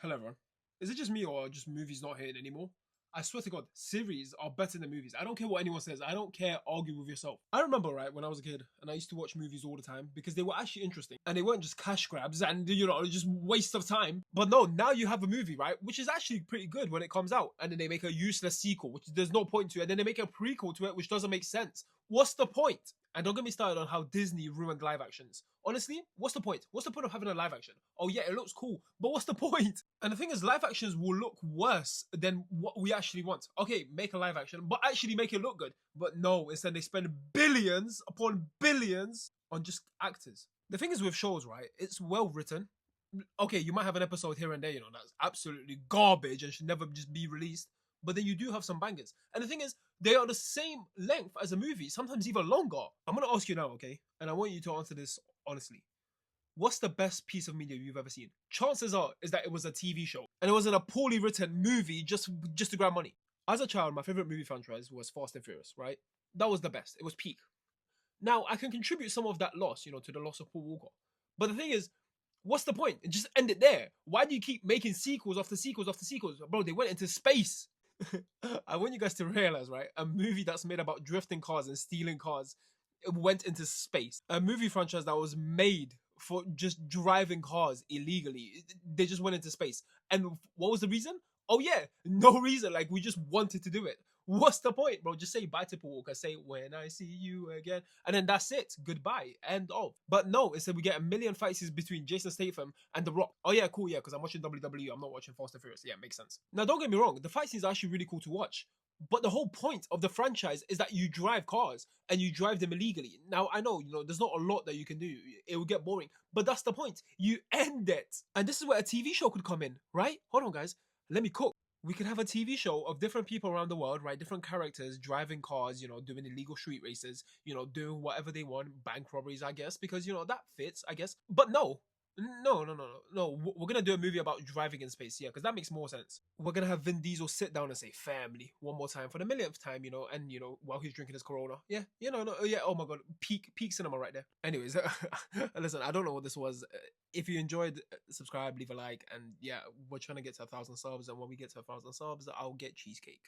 Hello, everyone. Is it just me or just movies not hitting anymore? I swear to God, series are better than movies. I don't care what anyone says. I don't care. Argue with yourself. I remember, right, when I was a kid and I used to watch movies all the time because they were actually interesting and they weren't just cash grabs and, just waste of time. But no, now you have a movie, right, which is actually pretty good when it comes out. And then they make a useless sequel, which there's no point to it. And then they make a prequel to it, which doesn't make sense. What's the point? And don't get me started on how Disney ruined live actions. Honestly, what's the point? What's the point of having a live action? Oh yeah, it looks cool, but what's the point? And the thing is, live actions will look worse than what we actually want. Okay, make a live action, but actually make it look good. But no, instead they spend billions upon billions on just actors. The thing is with shows, right? It's well written. Okay, you might have an episode here and there, that's absolutely garbage and should never just be released. But then you do have some bangers. And the thing is, they are the same length as a movie, sometimes even longer. I'm gonna ask you now, okay? And I want you to answer this honestly. What's the best piece of media you've ever seen? Chances are is that it was a TV show and it wasn't a poorly written movie just to grab money. As a child, my favorite movie franchise was Fast and Furious, right? That was the best. It was peak. Now I can contribute some of that loss, to the loss of Paul Walker. But the thing is, what's the point? Just end it there. Why do you keep making sequels after sequels after sequels? Bro, they went into space. I want you guys to realize, right? A movie that's made about drifting cars and stealing cars, it went into space. A movie franchise that was made for just driving cars illegally. They just went into space. And what was the reason? Oh yeah, no reason. Like we just wanted to do it. What's the point, bro? Just say bye to Paul Walker. Say when I see you again, and then that's it. Goodbye. End of. But no, instead we get a million fight scenes between Jason Statham and The Rock. Oh yeah, cool. Yeah, because I'm watching WWE. I'm not watching Fast and Furious. Yeah, makes sense. Now don't get me wrong. The fight scenes are actually really cool to watch. But the whole point of the franchise is that you drive cars and you drive them illegally. Now, I know, there's not a lot that you can do. It will get boring. But that's the point. You end it. And this is where a TV show could come in, right? Hold on, guys. Let me cook. We could have a TV show of different people around the world, right? Different characters driving cars, doing illegal street races, doing whatever they want, bank robberies, I guess, because, that fits, I guess. But no, no. We're gonna do a movie about driving in space, yeah, because that makes more sense. We're gonna have Vin Diesel sit down and say "family" one more time for the millionth time, and while he's drinking his Corona, yeah, no, yeah. Oh my god, peak cinema right there. Anyways, listen, I don't know what this was. If you enjoyed, subscribe, leave a like, and yeah, we're trying to get to 1,000 subs, and when we get to 1,000 subs, I'll get cheesecake.